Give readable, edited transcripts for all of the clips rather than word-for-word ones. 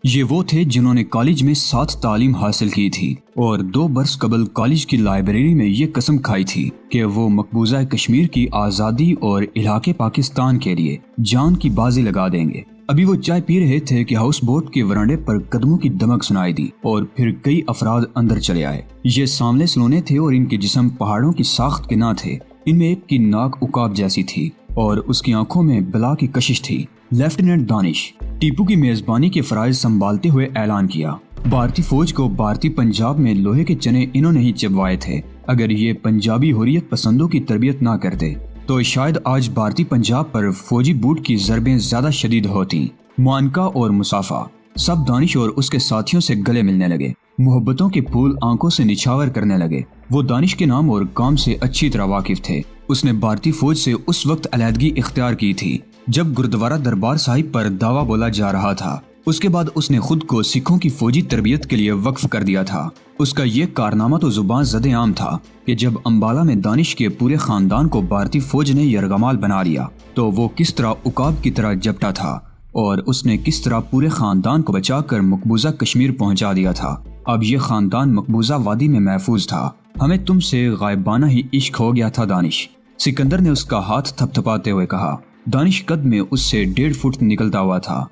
یہ وہ تھے جنہوں نے کالج میں 7 تعلیم حاصل کی تھی اور 2 برس قبل کالج کی لائبریری میں یہ قسم کھائی تھی کہ وہ مقبوضہ کشمیر کی آزادی اور علاقے پاکستان کے لیے جان کی بازی لگا دیں گے۔ ابھی وہ چائے پی رہے تھے کہ ہاؤس بوٹ کے ورانڈے پر قدموں کی دمک سنائی دی اور پھر کئی افراد اندر چلے آئے۔ یہ سامنے سلونے تھے اور ان کے جسم پہاڑوں کی ساخت کے نہ تھے۔ ان میں ایک کی ناک عقاب جیسی تھی اور اس کی آنکھوں میں بلا کی کشش تھی۔ لیفٹیننٹ دانش ٹیپو کی میزبانی کے فرائض سنبھالتے ہوئے اعلان کیا، بھارتی فوج کو بھارتی پنجاب میں لوہے کے چنے انہوں نے ہی چبوائے تھے۔ اگر یہ پنجابی حریت پسندوں کی تربیت نہ کرتے تو شاید آج بھارتی پنجاب پر فوجی بوٹ کی ضربیں زیادہ شدید ہوتیں۔ معانقہ اور مسافہ سب دانش اور اس کے ساتھیوں سے گلے ملنے لگے، محبتوں کے پھول آنکھوں سے نچھاور کرنے لگے۔ وہ دانش کے نام اور کام سے اچھی طرح واقف تھے۔ اس نے بھارتی فوج سے اس وقت علیحدگی اختیار کی تھی جب گردوارہ دربار صاحب پر دعویٰ بولا جا رہا تھا۔ اس کے بعد اس نے خود کو سکھوں کی فوجی تربیت کے لیے وقف کر دیا تھا۔ اس کا یہ کارنامہ تو زبان زد عام تھا کہ جب امبالہ میں دانش کے پورے خاندان کو بھارتی فوج نے یرغمال بنا لیا تو وہ کس طرح عقاب کی طرح جپٹا تھا اور اس نے کس طرح پورے خاندان کو بچا کر مقبوضہ کشمیر پہنچا دیا تھا۔ اب یہ خاندان مقبوضہ وادی میں محفوظ تھا۔ ہمیں تم سے غائبانہ ہی عشق ہو گیا تھا دانش، سکندر نے اس کا ہاتھ تھپ تھپاتے ہوئے کہا۔ دانش قد میں اس سے 1.5 فٹ نکلتا ہوا تھا۔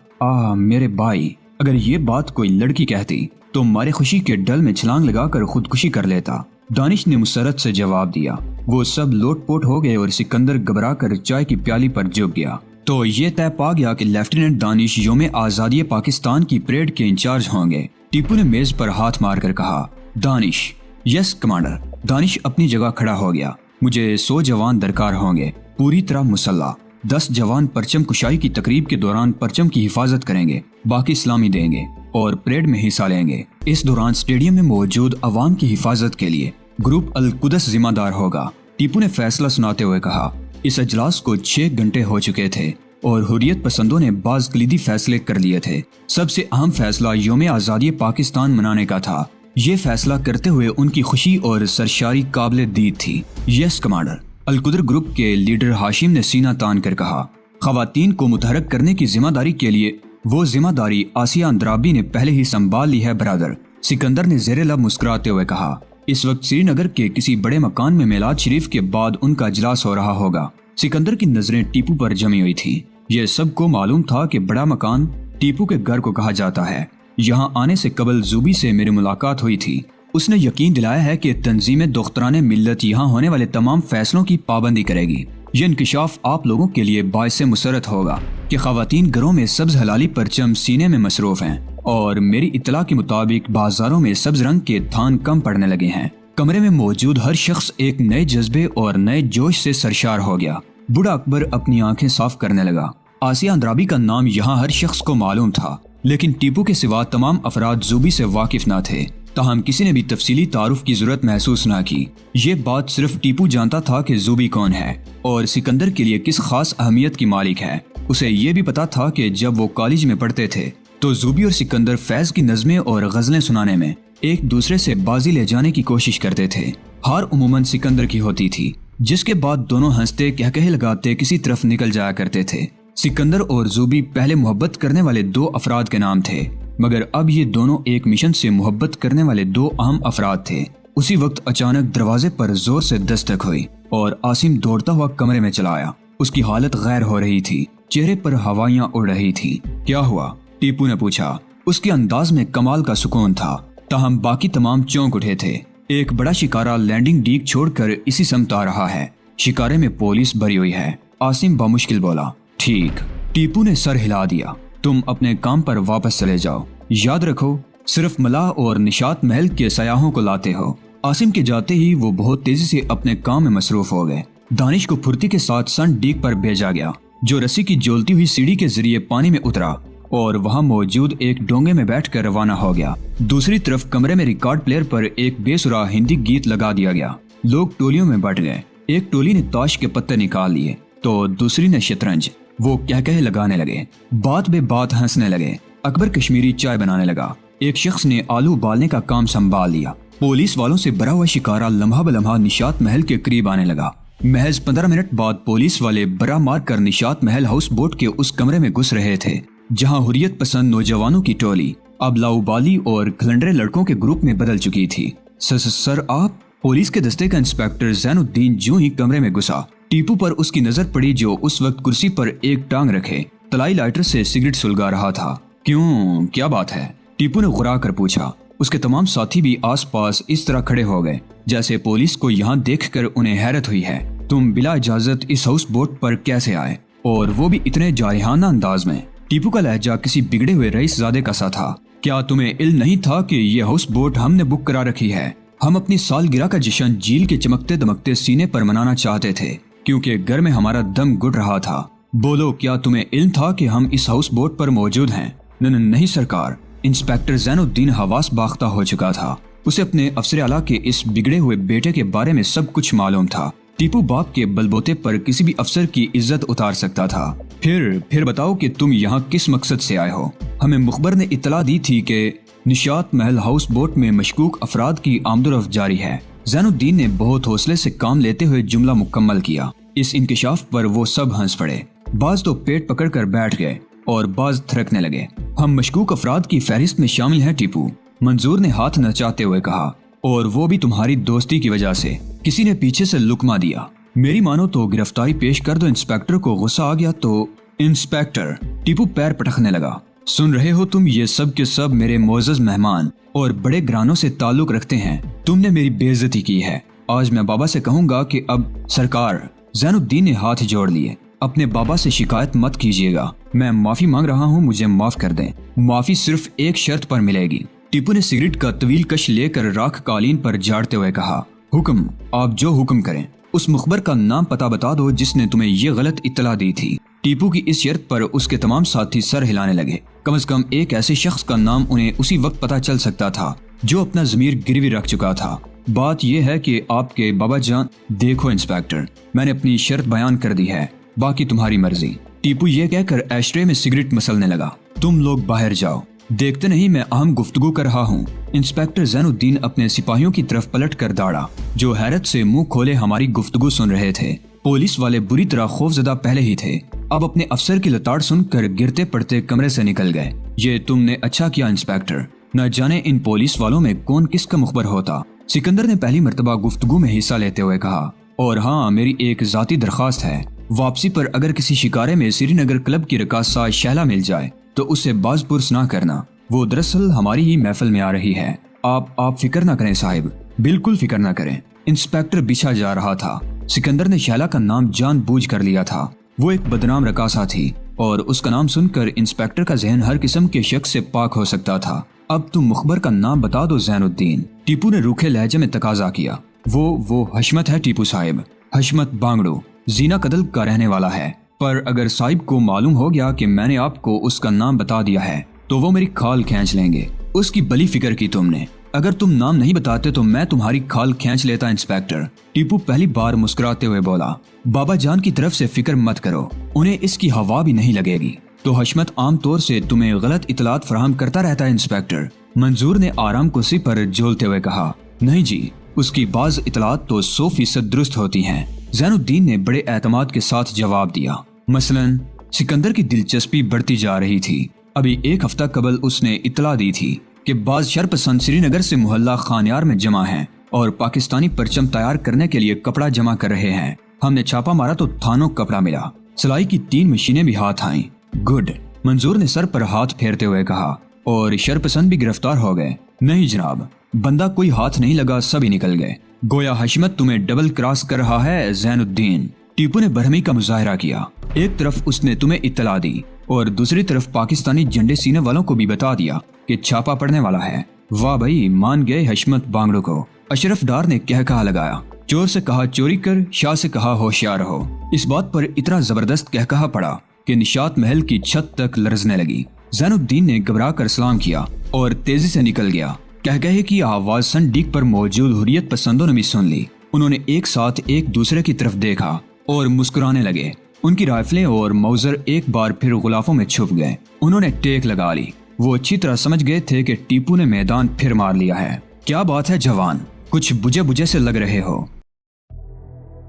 میرے بھائی، اگر یہ بات کوئی لڑکی کہتی تو مارے خوشی کے ڈل میں چھلانگ لگا کر خودکشی کر لیتا، دانش نے مسرت سے جواب دیا۔ وہ سب لوٹ پوٹ ہو گئے اور سکندر گھبرا کر چائے کی پیالی پر جھک گیا۔ تو یہ طے پا گیا کہ لیفٹیننٹ دانش یوم آزادی پاکستان کی پریڈ کے انچارج ہوں گے۔ ٹیپو نے میز پر ہاتھ مار کر کہا۔ دانش: یس کمانڈر۔ دانش اپنی جگہ کھڑا ہو گیا۔ مجھے 100 جوان درکار ہوں گے، پوری طرح مسلح۔ 10 جوان پرچم کشائی کی تقریب کے دوران پرچم کی حفاظت کریں گے، باقی سلامی دیں گے اور پریڈ میں حصہ لیں گے۔ اس دوران سٹیڈیم میں موجود عوام کی حفاظت کے لیے گروپ القدس ذمہ دار ہوگا۔ ٹیپو نے فیصلہ سناتے ہوئے کہا۔ اس اجلاس کو 6 گھنٹے ہو چکے تھے اور حریت پسندوں نے بعض کلیدی فیصلے کر لیے تھے۔ سب سے اہم فیصلہ یوم آزادی پاکستان منانے کا تھا۔ یہ فیصلہ کرتے ہوئے ان کی خوشی اور سرشاری قابل دید تھی۔ یس کمانڈر۔ القدر گروپ کے لیڈر ہاشم نے سینہ تان کر کہا۔ خواتین کو متحرک کرنے کی ذمہ داری کے لیے وہ ذمہ داری آسیہ اندرابی نے پہلے ہی سنبھال لی ہے برادر، سکندر نے زیر لب مسکراتے ہوئے کہا۔ اس وقت سری نگر کے کسی بڑے مکان میں میلاد شریف کے بعد ان کا اجلاس ہو رہا ہوگا۔ سکندر کی نظریں ٹیپو پر جمی ہوئی تھی۔ یہ سب کو معلوم تھا کہ بڑا مکان ٹیپو کے گھر کو کہا جاتا ہے۔ یہاں آنے سے قبل زوبی سے میری ملاقات ہوئی تھی۔ اس نے یقین دلایا ہے کہ تنظیم دختران ملت یہاں ہونے والے تمام فیصلوں کی پابندی کرے گی۔ یہ انکشاف آپ لوگوں کے لیے باعث مسرت ہوگا کہ خواتین گھروں میں سبز ہلالی پرچم سینے میں مصروف ہیں اور میری اطلاع کے مطابق بازاروں میں سبز رنگ کے تھان کم پڑنے لگے ہیں۔ کمرے میں موجود ہر شخص ایک نئے جذبے اور نئے جوش سے سرشار ہو گیا۔ بوڑھا اکبر اپنی آنکھیں صاف کرنے لگا۔ آسیہ اندرابی کا نام یہاں ہر شخص کو معلوم تھا، لیکن ٹیپو کے سوا تمام افراد زوبی سے واقف نہ تھے۔ تاہم کسی نے بھی تفصیلی تعارف کی ضرورت محسوس نہ کی۔ یہ بات صرف ٹیپو جانتا تھا کہ زوبی کون ہے اور سکندر کے لیے کس خاص اہمیت کی مالک ہے۔ اسے یہ بھی پتا تھا کہ جب وہ کالج میں پڑھتے تھے تو زوبی اور سکندر فیض کی نظمیں اور غزلیں سنانے میں ایک دوسرے سے بازی لے جانے کی کوشش کرتے تھے۔ ہار عموماً سکندر کی ہوتی تھی، جس کے بعد دونوں ہنستے کہکہے لگاتے کسی طرف نکل جایا کرتے تھے۔ سکندر اور زوبی پہلے محبت کرنے والے 2 افراد کے نام تھے، مگر اب یہ دونوں ایک مشن سے محبت کرنے والے 2 اہم افراد تھے۔ اسی وقت اچانک دروازے پر زور سے دستک ہوئی اور عاصم دوڑتا ہوا کمرے میں چلا آیا۔ اس کی حالت غیر ہو رہی تھی، چہرے پر ہوائیاں اڑ رہی تھی۔ کیا ہوا؟ ٹیپو نے پوچھا۔ اس کے انداز میں کمال کا سکون تھا، تاہم باقی تمام چونک اٹھے تھے۔ ایک بڑا شکارہ لینڈنگ ڈیک چھوڑ کر اسی سمت آ رہا ہے، شکارے میں پولیس بھری ہوئی ہے، عاصم بامشکل بولا۔ ٹھیک، ٹیپو نے سر ہلا دیا۔ تم اپنے کام پر واپس چلے جاؤ، یاد رکھو صرف ملاح اور نشاط محل کے سیاحوں کو لاتے ہو۔ عاصم کے جاتے ہی وہ بہت تیزی سے اپنے کام میں مصروف ہو گئے۔ دانش کو پھرتی کے ساتھ سن ڈیک پر بھیجا گیا، جو رسی کی جولتی ہوئی سیڑھی کے ذریعے پانی میں اترا اور وہاں موجود ایک ڈونگے میں بیٹھ کر روانہ ہو گیا۔ دوسری طرف کمرے میں ریکارڈ پلیئر پر ایک بے سرا ہندی گیت لگا دیا گیا۔ لوگ ٹولیوں میں بٹ گئے۔ ایک ٹولی نے تاش کے پتے نکال لیے تو دوسری نے شطرنج۔ وہ کہکہے لگانے لگے، بات بے بات ہنسنے لگے۔ اکبر کشمیری چائے بنانے لگا۔ ایک شخص نے آلو ابالنے کا کام سنبھال لیا۔ پولیس والوں سے بھرا ہوا شکارہ لمحہ بلمحہ نشاط محل کے قریب آنے لگا۔ محض 15 منٹ بعد پولیس والے برا مار کر نشاط محل ہاؤس بوٹ کے اس کمرے میں گھس رہے تھے जहां हुर्रियत पसंद नौजवानों की टोली अब लाउबाली और खलंडरे लड़कों के ग्रुप में बदल चुकी थी। सर आप। पुलिस के दस्ते का इंस्पेक्टर जैनुद्दीन जो ही कमरे में घुसा, टीपू पर उसकी नजर पड़ी जो उस वक्त कुर्सी पर एक टांग रखे तलाई लाइटर से सिगरेट सुलगा रहा था। क्यों, क्या बात है? टीपू ने गुर्रा कर पूछा। उसके तमाम साथी भी आसपास इस तरह खड़े हो गए जैसे पुलिस को यहाँ देखकर उन्हें हैरत हुई है। तुम बिला इजाजत इस हाउस बोट पर कैसे आए, और वो भी इतने जारिहाना अंदाज में? टीपू का लहजा किसी बिगड़े हुए रईसजादे का सा था। क्या तुम्हें इल्म नहीं था कि ये हाउस बोट हमने बुक करा रखी है? हम अपनी सालगिरह का जश्न झील के चमकते दमकते सीने पर मनाना चाहते थे क्योंकि घर में हमारा दम घुट रहा था। बोलो, क्या तुम्हें इल्म था कि हम इस हाउस बोट पर मौजूद हैं? नहीं सरकार। इंस्पेक्टर जैनुद्दीन हवास बाख्ता हो चुका था। उसे अपने अफसर आला के इस बिगड़े हुए बेटे के बारे में सब कुछ मालूम था। टीपू बाप के बलबोते पर किसी भी अफसर की इज्जत उतार सकता था। फिर बताओ कि तुम यहाँ किस मकसद से आए हो? हमें मुखबर ने इत्तला दी थी कि निशात महल हाउस बोट में मशकूक अफराद की आमदोरफ्त जारी है। जैनुद्दीन ने बहुत हौसले से काम लेते हुए जुमला मुकम्मल किया। इस इंकशाफ पर वो सब हंस पड़े। बाज तो पेट पकड़ कर बैठ गए और बाज थरकने लगे। हम मशकूक अफराद की फहरिस्त में शामिल हैं टीपू, मंजूर ने हाथ नचाते हुए कहा, और वो भी तुम्हारी दोस्ती की वजह से। किसी ने पीछे से लुकमा दिया। मेरी मानो तो गिरफ्तारी पेश कर दो। इंस्पेक्टर को गुस्सा आ गया तो इंस्पेक्टर, टीपू पैर पटकने लगा। सुन रहे हो तुम, ये सब के सब मेरे मोअज़्ज़ज़ मेहमान और बड़े घरानों से ताल्लुक रखते हैं। तुमने मेरी बेइज्जती की है। आज मैं बाबा से कहूंगा कि अब सरकार। जैनुद्दीन ने हाथ जोड़ लिए। अपने बाबा से शिकायत मत कीजिएगा। मैं माफी मांग रहा हूँ, मुझे माफ कर दें। माफी सिर्फ एक शर्त पर मिलेगी। टीपू ने सिगरेट का तवील कश लेकर राख कालीन पर झाड़ते हुए कहा, हुक्म, आप जो हुक्म करें। उस मुखबर का नाम पता बता दो जिसने तुम्हें ये गलत इत्तला दी थी। टीपू की इस शर्त पर उसके तमाम साथी सर हिलाने लगे। कम से कम एक ऐसे शख्स का नाम उन्हें उसी वक्त पता चल सकता था जो अपना ज़मीर गिरवी रख चुका था। बात यह है कि आपके बाबा जान। देखो इंस्पेक्टर, मैंने अपनी शर्त बयान कर दी है, बाकी तुम्हारी मर्जी। टीपू ये कहकर एशट्रे में सिगरेट मसलने लगा। तुम लोग बाहर जाओ, देखते नहीं मैं अहम गुफ्तगू कर रहा हूँ। इंस्पेक्टर जैनुद्दीन अपने सिपाहियों की तरफ पलट कर दौड़ा जो हैरत से मुंह खोले हमारी गुफ्तगू सुन रहे थे। पुलिस वाले बुरी तरह खौफजदा पहले ही थे, अब अपने अफसर की लताड़ सुनकर गिरते पड़ते कमरे से निकल गए। ये तुमने अच्छा किया इंस्पेक्टर, न जाने इन पुलिस वालों में कौन किसका मुखबर होता। सिकंदर ने पहली मर्तबा गुफ्तगू में हिस्सा लेते हुए कहा, और हाँ, मेरी एक जाती दरख्वास्त है। वापसी पर अगर किसी शिकारे में श्रीनगर क्लब की रकासा शहला मिल जाए तो उसे बाजपुरस ना करना। वो दरअसल हमारी ही महफिल में आ रही है। आप फिक्र ना करें साहिब, बिल्कुल फिक्र ना करें। इंस्पेक्टर बिछा जा रहा था। सिकंदर ने शहला का नाम जानबूझ कर लिया था। वो एक बदनाम रकासा थी और उसका नाम सुनकर इंस्पेक्टर का जहन हर किस्म के शक से पाक हो सकता था। अब तुम मुखबर का नाम बता दो जैनुद्दीन, टीपू ने रूखे लहजे में तकाजा किया। वो हशमत है टीपू साहिब, हशमत बांगड़ो, जीना कदल का रहने वाला है। पर अगर साहिब को मालूम हो गया कि मैंने आपको उसका नाम बता दिया है तो वो मेरी खाल खींच लेंगे। उसकी बली फिक्र की तुमने। अगर तुम नाम नहीं बताते तो मैं तुम्हारी खाल खींच लेता इंस्पेक्टर। टीपू पहली बार मुस्कुराते हुए बोला, बाबा जान की तरफ से फिक्र मत करो, उन्हें इसकी हवा भी नहीं लगेगी। तो हशमत आम तौर से तुम्हें गलत इतलात फराहम करता रहता है इंस्पेक्टर, मंजूर ने आराम कुर्सी पर झूलते हुए कहा। नहीं जी, उसकी बाज इतलात तो 100% दुरुस्त होती हैं। जैनुद्दीन ने बड़े एतमाद के साथ जवाब दिया। मसलन सिकंदर की दिलचस्पी बढ़ती जा रही थी। अभी एक हफ्ता कबल उसने इतला दी थी कि बाज शरपसंद श्रीनगर से मोहल्ला खानियार में जमा हैं और पाकिस्तानी परचम तैयार करने के लिए कपड़ा जमा कर रहे हैं। हमने छापा मारा तो थानों कपड़ा मिला। सिलाई की 3 मशीनें भी हाथ आईं। गुड, मंजूर ने सर पर हाथ फेरते हुए कहा। और शरपसंद भी गिरफ्तार हो गए? नहीं जनाब, बंदा कोई हाथ नहीं लगा, सभी निकल गए। गोया हशमत तुम्हें डबल क्रॉस कर रहा है जैनुद्दीन। टीपू ने बरहमी का मुजाहरा किया। एक तरफ उसने तुम्हें इत्तला दी और दूसरी तरफ पाकिस्तानी झंडे सीने वालों को भी बता दिया कि छापा पड़ने वाला है। वाह भाई, मान गए हशमत बांगड़ो को। अशरफ डार ने कहकहा लगाया। चोर से कहा चोरी कर, शाह से कहा होशियार हो। इस बात पर इतना जबरदस्त कहकहा पड़ा कि निशात महल की छत तक लरजने लगी। जैनुद्दीन ने घबरा कर सलाम किया और तेजी से निकल गया। कहकहे की आवाज संडीक पर मौजूद हुर्रियत पसंदों ने भी सुन ली। उन्होंने एक साथ एक दूसरे की तरफ देखा और मुस्कुराने लगे। उनकी राइफलें और मौजर एक बार फिर गुलाफों में छुप गए। उन्होंने टेक लगा ली। वो अच्छी तरह समझ गए थे कि टीपू ने मैदान फिर मार लिया है। क्या बात है जवान, कुछ बुझे बुझे से लग रहे हो।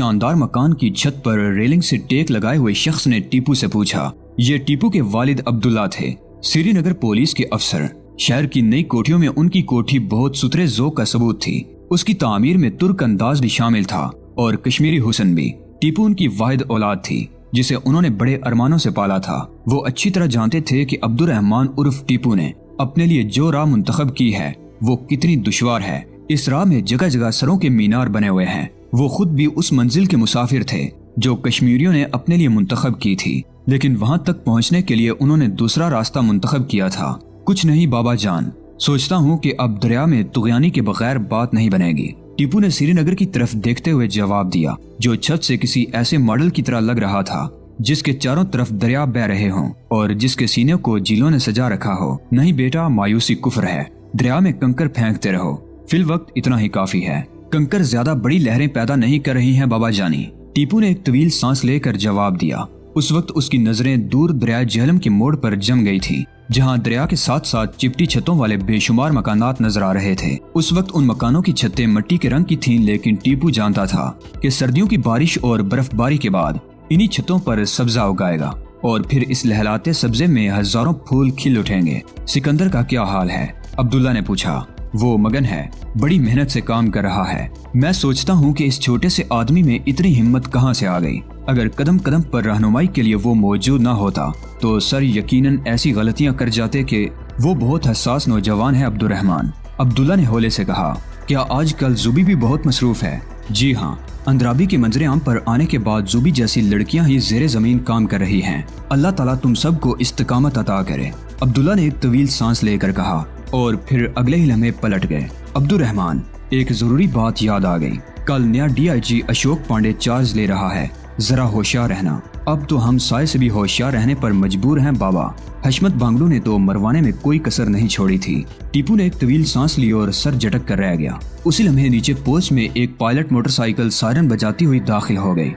शानदार मकान की छत पर रेलिंग से टेक लगाए हुए शख्स ने टीपू से पूछा। ये टीपू के वालिद अब्दुल्ला थे, श्रीनगर पुलिस के अफसर। शहर की नई कोठियों में उनकी कोठी बहुत सुथरे ज़ौक़ का सबूत थी। उसकी तामीर में तुर्क अंदाज भी शामिल था और कश्मीरी हुस्न भी। टीपू उनकी वाहिद औलाद थी जिसे उन्होंने बड़े अरमानों से पाला था। वो अच्छी तरह जानते थे कि अब्दुर्रहमान उर्फ टीपू ने अपने लिए जो राह मुंतखब की है वो कितनी दुश्वार है। इस राह में जगह जगह सरों के मीनार बने हुए हैं। वो खुद भी उस मंजिल के मुसाफिर थे जो कश्मीरियों ने अपने लिए मुंतखब की थी, लेकिन वहां तक पहुंचने के लिए उन्होंने दूसरा रास्ता मुंतखब किया था। कुछ नहीं बाबा जान, सोचता हूँ कि अब दरिया में तुगयानी के बगैर बात नहीं बनेगी। टीपू ने श्रीनगर की तरफ देखते हुए जवाब दिया, जो छत से किसी ऐसे मॉडल की तरह लग रहा था जिसके चारों तरफ दरिया बह रहे हों और जिसके सीने को झीलों ने सजा रखा हो। नहीं बेटा, मायूसी कुफ्र है। दरिया में कंकर फेंकते रहो, फिल वक्त इतना ही काफी है। कंकर ज्यादा बड़ी लहरें पैदा नहीं कर रही हैं बाबा जानी। टीपू ने एक तवील सांस लेकर जवाब दिया। उस वक्त उसकी नजरें दूर दरिया झेलम के मोड़ पर जम गई थी, जहां दरिया के साथ साथ चिपटी छतों वाले बेशुमार मकानात नजर आ रहे थे। उस वक्त उन मकानों की छतें मिट्टी के रंग की थीं, लेकिन टीपू जानता था कि सर्दियों की बारिश और बर्फबारी के बाद इन्हीं छतों पर सब्जा उगाएगा और फिर इस लहलाते सब्जे में हजारों फूल खिल उठेंगे। सिकंदर का क्या हाल है? अब्दुल्ला ने पूछा। वो मगन है, बड़ी मेहनत से काम कर रहा है। मैं सोचता हूँ कि इस छोटे से आदमी में इतनी हिम्मत कहाँ से आ गई। अगर कदम कदम पर रहनुमाई के लिए वो मौजूद ना होता तो सर यकीनन ऐसी गलतियां कर जाते कि वो बहुत हसास नौजवान है अब्दुर्रहमान। अब्दुल्ला ने हौले से कहा, क्या आजकल जुबी भी बहुत मसरूफ है? जी हाँ, अंद्राबी के मंजरे आम पर आने के बाद जुबी जैसी लड़कियां ही ज़ेरे ज़मीन काम कर रही हैं। अल्लाह ताला तुम सबको इस्तिकामत अता करे। अब्दुल्ला ने एक तवील सांस लेकर कहा और फिर अगले ही लम्हे पलट गए। अब्दुर्रहमान, एक जरूरी बात याद आ गई। कल नया DIG अशोक पांडे चार्ज ले रहा है, जरा होशियार रहना। अब तो हम साय से भी होशियार रहने पर मजबूर हैं बाबा। हशमत बांगड़ू ने तो मरवाने में कोई कसर नहीं छोड़ी थी। टीपू ने एक तवील सांस ली और सर झटक कर रह गया। उसी लम्हे नीचे पोस्ट में एक पायलट मोटरसाइकिल सायरन बजाती हुई दाखिल हो गई।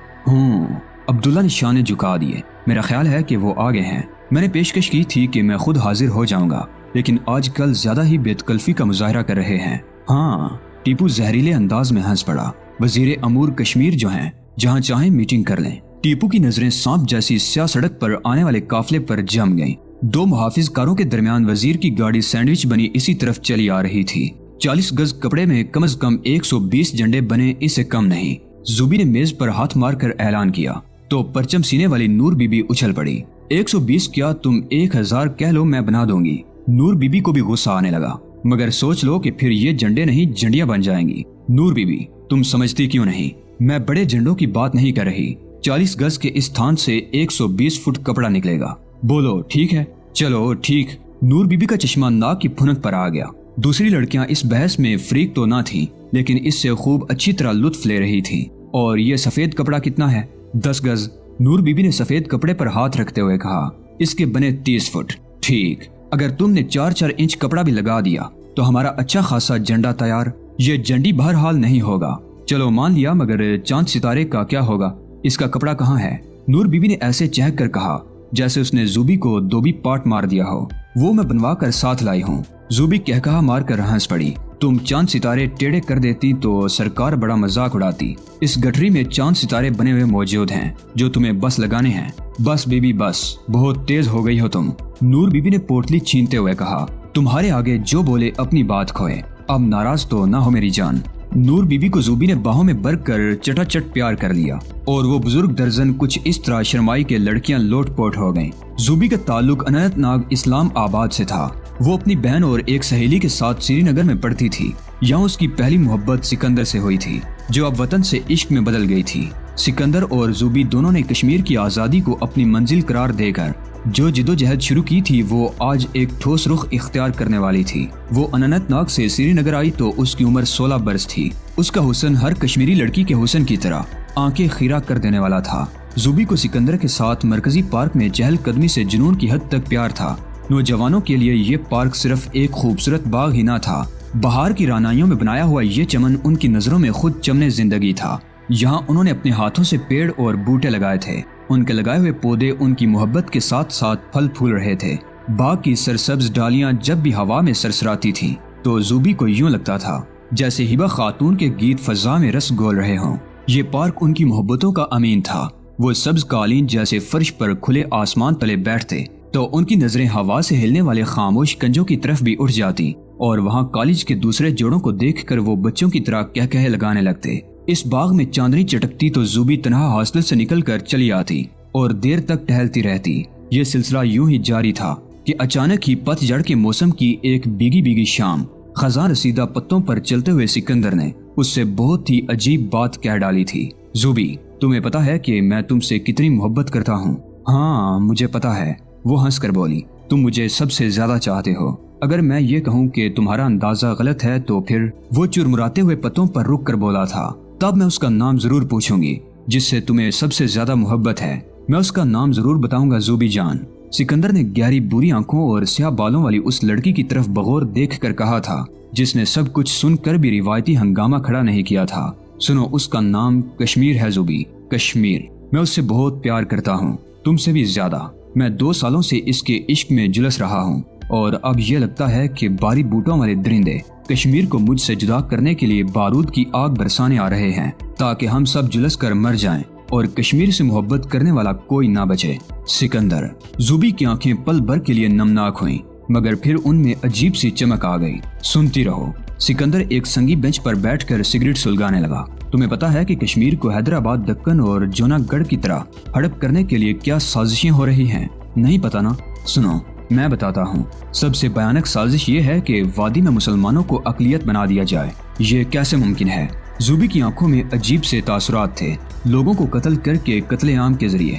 अब्दुल्ला ने शाने झुका दिए। मेरा ख्याल है कि वो आगे हैं। मैंने पेशकश की थी कि मैं खुद हाजिर हो जाऊंगा, लेकिन आजकल ज्यादा ही बेतकल्फी का मुजाहरा कर रहे हैं। हाँ, टीपू जहरीले अंदाज में हंस पड़ा। वजीर अमूर कश्मीर जो हैं, जहाँ चाहे मीटिंग कर लें। टीपू की नजरें सांप जैसी स्याह सड़क पर आने वाले काफिले पर जम गईं। दो मुहाफिज कारों के दरमियान वजीर की गाड़ी सैंडविच बनी इसी तरफ चली आ रही थी। 40 गज कपड़े में कम से कम 120 झंडे बने, इससे कम नहीं। जुबी ने मेज पर हाथ मारकर ऐलान किया तो परचम सीने वाली नूर बीबी उछल पड़ी। 120 क्या, तुम 1000 कह लो, मैं बना दूंगी। नूर बीबी को भी गुस्सा आने लगा, मगर सोच लो कि फिर ये झंडे नहीं झंडियां बन जाएंगी। नूर बीबी, तुम समझती क्यों नहीं? मैं बड़े झंडों की बात नहीं कर रही। 40 गज के इस स्थान से 120 फुट कपड़ा निकलेगा। बोलो ठीक है? चलो ठीक। नूर बीबी का चश्मा नाक की फुनक पर आ गया। दूसरी लड़कियां इस बहस में फ्रीक तो ना थीं, लेकिन इससे खूब अच्छी तरह लुत्फ ले रही थीं। और ये सफेद कपड़ा कितना है? 10 गज। नूर बीबी ने सफेद कपड़े पर हाथ रखते हुए कहा, इसके बने 30 फुट। ठीक, अगर तुमने 4-4 इंच कपड़ा भी लगा दिया तो हमारा अच्छा खासा झंडा तैयार। ये झंडी बहरहाल नहीं होगा। चलो मान लिया, मगर चांद सितारे का क्या होगा? इसका कपड़ा कहाँ है? नूर बीबी ने ऐसे चहक कर कहा जैसे उसने जुबी को दोबी पाट मार दिया हो। वो मैं बनवा कर साथ लाई हूँ। जुबी कहकहा मार कर हंस पड़ी। तुम चांद सितारे टेढ़े कर देती तो सरकार बड़ा मजाक उड़ाती। इस गठरी में चांद सितारे बने हुए मौजूद हैं जो तुम्हें बस लगाने हैं। बस बीबी बस, बहुत तेज हो गई हो तुम। नूर बीबी ने पोटली छीनते हुए कहा, तुम्हारे आगे जो बोले अपनी बात खोए। अब नाराज तो ना हो मेरी जान। नूर बीबी को जुबी ने बाहों में भर कर चटाचट प्यार कर लिया और वो बुजुर्ग दर्जन कुछ इस तरह शर्माई के लड़कियां लोटपोट हो गईं। जुबी का ताल्लुक अनंतनाग इस्लाम आबाद से था। वो अपनी बहन और एक सहेली के साथ श्रीनगर में पढ़ती थी। यहाँ उसकी पहली मोहब्बत सिकंदर से हुई थी, जो अब वतन से इश्क में बदल गई थी। सिकंदर और जुबी दोनों ने कश्मीर की आज़ादी को अपनी मंजिल करार देकर जो जिदोजहद शुरू की थी, वो आज एक ठोस रुख इख्तियार करने वाली थी। वो अनंतनाग से श्रीनगर आई तो उसकी उम्र 16 बरस थी। उसका हुस्न हर कश्मीरी लड़की के हुस्न की तरह आंखें खीरा कर देने वाला था। जुबी को सिकंदर के साथ मरकजी पार्क में चहलकदमी से जुनून की हद तक प्यार था। नौजवानों के लिए ये पार्क सिर्फ एक खूबसूरत बाग ही ना था, बहार की रानाइयों में बनाया हुआ ये चमन उनकी नजरों में खुद चमने जिंदगी था। यहाँ उन्होंने अपने हाथों से पेड़ और बूटे लगाए थे। उनके लगाए हुए पौधे उनकी मोहब्बत के साथ साथ फल फूल रहे थे। बाग की सरसब्ज डालियां जब भी हवा में सरसराती थीं, तो जुबी को यूं लगता था जैसे हिबा खातून के गीत फजा में रस घोल रहे हों। ये पार्क उनकी मोहब्बतों का अमीन था। وہ سبز قالین جیسے فرش پر کھلے آسمان تلے بیٹھتے تو ان کی نظریں ہوا سے ہلنے والے خاموش کنجوں کی طرف بھی اٹھ جاتی اور وہاں کالج کے دوسرے جوڑوں کو دیکھ کر وہ بچوں کی طرح کہے لگانے لگتے۔ اس باغ میں چاندنی چٹکتی تو زوبی تنہا ہاسٹل سے نکل کر چلی آتی اور دیر تک ٹہلتی رہتی۔ یہ سلسلہ یوں ہی جاری تھا کہ اچانک ہی پت جھڑ کے موسم کی ایک بیگی شام خزاں رسیدہ پتوں پر چلتے ہوئے سکندر نے اس سے بہت ہی عجیب بات کہہ ڈالی تھی۔ زوبی، تمہیں پتا ہے کہ میں تم سے کتنی محبت کرتا ہوں؟ ہاں مجھے پتا ہے، وہ ہنس کر بولی۔ تم مجھے سب سے زیادہ چاہتے ہو۔ اگر میں یہ کہوں کہ تمہارا اندازہ غلط ہے تو پھر وہ چرمراتے ہوئے پتوں پر رک کر بولا تھا، تب میں اس کا نام ضرور پوچھوں گی جس سے تمہیں سب سے زیادہ محبت ہے۔ میں اس کا نام ضرور بتاؤں گا زوبی جان۔ سکندر نے گہری بری آنکھوں اور سیاہ بالوں والی اس لڑکی کی طرف بغور دیکھ کر کہا تھا جس نے سب کچھ سن کر بھی روایتی ہنگامہ کھڑا نہیں کیا تھا۔ سنو، اس کا نام کشمیر ہے زوبی، کشمیر۔ میں اس سے بہت پیار کرتا ہوں، تم سے بھی زیادہ۔ میں 2 سالوں سے اس کے عشق میں جلس رہا ہوں اور اب یہ لگتا ہے کہ باری بوٹوں والے درندے کشمیر کو مجھ سے جدا کرنے کے لیے بارود کی آگ برسانے آ رہے ہیں تاکہ ہم سب جلس کر مر جائیں اور کشمیر سے محبت کرنے والا کوئی نہ بچے۔ سکندر۔ زوبی کی آنکھیں پل بھر کے لیے نمناک ہوئیں مگر پھر ان میں عجیب سی چمک آ گئی۔ سنتی رہو۔ سکندر ایک سنگی بینچ پر بیٹھ کر سگریٹ سلگانے لگا۔ تمہیں پتا ہے کہ کشمیر کو حیدرآباد، دکن اور جونا گڑھ کی طرح ہڑپ کرنے کے لیے کیا سازشیں ہو رہی ہیں؟ نہیں پتا نا؟ سنو، میں بتاتا ہوں۔ سب سے بھیانک سازش یہ ہے کہ وادی میں مسلمانوں کو اقلیت بنا دیا جائے۔ یہ کیسے ممکن ہے؟ زوبی کی آنکھوں میں عجیب سے تاثرات تھے۔ لوگوں کو قتل کر کے قتل عام کے ذریعے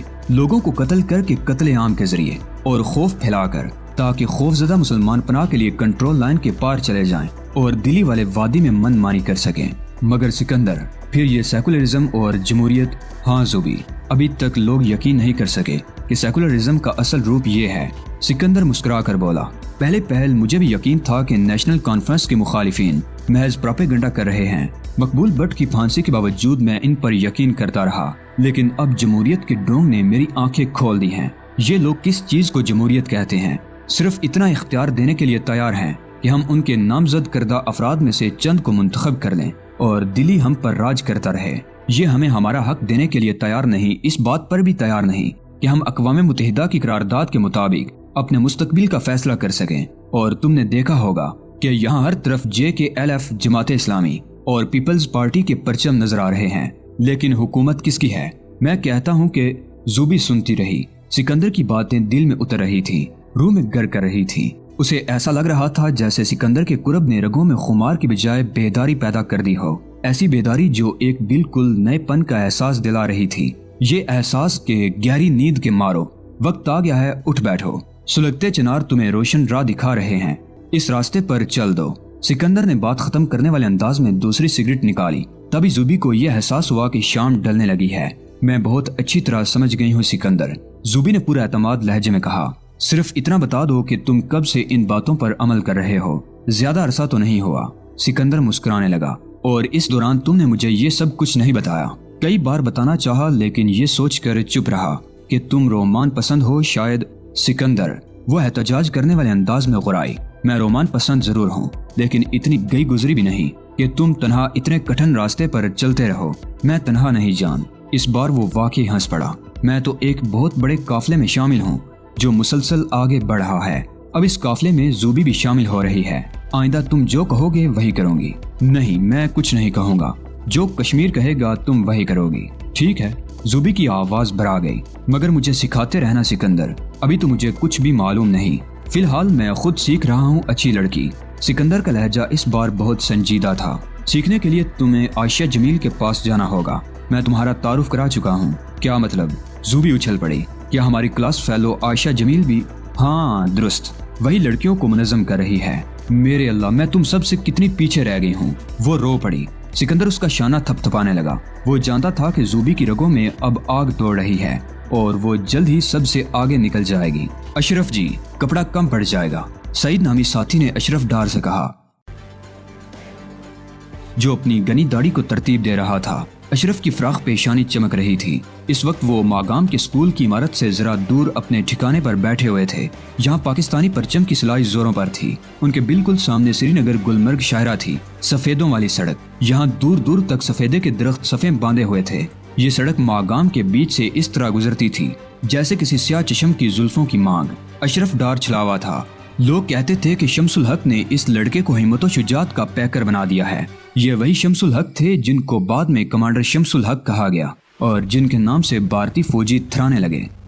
اور خوف پھیلا کر تاکہ خوف زدہ مسلمان پناہ کے لیے کنٹرول لائن کے پار چلے جائیں اور دلی والے وادی میں من مانی کر سکیں۔ مگر سکندر، پھر یہ سیکولرزم اور جمہوریت؟ ہاں زوبی، ابھی تک لوگ یقین نہیں کر سکے کہ سیکولرزم کا اصل روپ یہ ہے۔ سکندر مسکرا کر بولا، پہل مجھے بھی یقین تھا کہ نیشنل کانفرنس کے مخالفین محض پروپیگنڈا کر رہے ہیں۔ مقبول بٹ کی پھانسی کے باوجود میں ان پر یقین کرتا رہا، لیکن اب جمہوریت کے ڈونگ نے میری آنکھیں کھول دی ہیں۔ یہ لوگ کس چیز کو جمہوریت کہتے ہیں؟ صرف اتنا اختیار دینے کے لیے تیار ہیں کہ ہم ان کے نامزد کردہ افراد میں سے چند کو منتخب کر لیں اور دلی ہم پر راج کرتا رہے۔ یہ ہمیں ہمارا حق دینے کے لیے تیار نہیں، اس بات پر بھی تیار نہیں کہ ہم اقوام متحدہ کی قرارداد کے مطابق اپنے مستقبل کا فیصلہ کر سکیں۔ اور تم نے دیکھا ہوگا کہ یہاں ہر طرف JKLF جماعت اسلامی اور پیپلز پارٹی کے پرچم نظر آ رہے ہیں، لیکن حکومت کس کی ہے؟ میں کہتا ہوں کہ زوبی سنتی رہی۔ سکندر کی باتیں دل میں اتر رہی تھی، روح میں گر کر رہی تھی۔ اسے ایسا لگ رہا تھا جیسے سکندر کے قرب نے رگوں میں خمار کی بجائے بیداری پیدا کر دی ہو، ایسی بیداری جو ایک بالکل نئے پن کا احساس دلا رہی تھی۔ یہ احساس کہ گہری نیند کے مارو، وقت آ گیا ہے، اٹھ بیٹھو، سلگتے چنار تمہیں روشن راہ دکھا رہے ہیں، اس راستے پر چل دو۔ سکندر نے بات ختم کرنے والے انداز میں دوسری سگریٹ نکالی۔ تبھی زوبی کو یہ احساس ہوا کہ شام ڈلنے لگی ہے۔ میں بہت اچھی طرح سمجھ گئی ہوں سکندر، زوبی نے پورا اعتماد لہجے میں کہا۔ صرف اتنا بتا دو کہ تم کب سے ان باتوں پر عمل کر رہے ہو؟ زیادہ عرصہ تو نہیں ہوا۔ سکندر مسکرانے لگا۔ اور اس دوران تم نے مجھے یہ سب کچھ نہیں بتایا؟ کئی بار بتانا چاہا لیکن یہ سوچ کر چپ رہا کہ تم رومان پسند ہو شاید۔ سکندر، وہ احتجاج کرنے والے انداز میں غرائی۔ میں رومان پسند ضرور ہوں لیکن اتنی گئی گزری بھی نہیں کہ تم تنہا اتنے کٹھن راستے پر چلتے رہو۔ میں تنہا نہیں جان۔ اس بار وہ واقعی ہنس پڑا۔ میں تو ایک بہت بڑے قافلے میں شامل ہوں جو مسلسل آگے بڑھ رہا ہے۔ اب اس قافلے میں زوبی بھی شامل ہو رہی ہے۔ آئندہ تم جو کہو گے وہی کروں گی۔ نہیں، میں کچھ نہیں کہوں گا، جو کشمیر کہے گا تم وہی کرو گی، ٹھیک ہے؟ زوبی کی آواز بھرا گئی۔ مگر مجھے سکھاتے رہنا سکندر، ابھی تو مجھے کچھ بھی معلوم نہیں، فی الحال میں خود سیکھ رہا ہوں اچھی لڑکی۔ سکندر کا لہجہ اس بار بہت سنجیدہ تھا۔ سیکھنے کے لیے تمہیں عائشہ جمیل کے پاس جانا ہوگا، میں تمہارا تعارف کرا چکا ہوں۔ کیا مطلب؟ زوبی اچھل پڑی۔ کیا ہماری کلاس فیلو عائشہ جمیل بھی؟ ہاں درست، وہی لڑکیوں کو منظم کر رہی ہے۔ میرے اللہ، میں تم سب سے کتنی پیچھے رہ گئی ہوں۔ وہ رو پڑی۔ سکندر اس کا شانہ تھپ تھپانے لگا۔ وہ جانتا تھا کہ زوبی کی رگوں میں اب آگ دوڑ رہی ہے اور وہ جلد ہی سب سے آگے نکل جائے گی۔ اشرف جی، کپڑا کم پڑ جائے گا، سعید نامی ساتھی نے اشرف ڈار سے کہا جو اپنی گنی داڑھی کو ترتیب دے رہا تھا۔ اشرف کی فراخ پیشانی چمک رہی تھی۔ اس وقت وہ ماگام کے اسکول کی عمارت سے ذرا دور اپنے ٹھکانے پر بیٹھے ہوئے تھے، جہاں پاکستانی پرچم کی سلائی زوروں پر تھی۔ ان کے بالکل سامنے سری نگر گلمرگ شاہراہ تھی، سفیدوں والی سڑک۔ یہاں دور دور تک سفیدے کے درخت صفیں باندھے ہوئے تھے۔ یہ سڑک ماگام کے بیچ سے اس طرح گزرتی تھی جیسے کسی سیاہ چشم کی زلفوں کی مانگ اشرف ڈار چھلاوا تھا۔ لوگ کہتے تھے کہ شمس الحق نے اس لڑکے کو ہمت و شجاعت کا پیکر بنا دیا ہے۔ یہ وہی شمس الحق تھے جن کو بعد میں کمانڈر شمس الحق کہا گیا اور جن کے نام سے بھارتی فوجی تھرانے لگے۔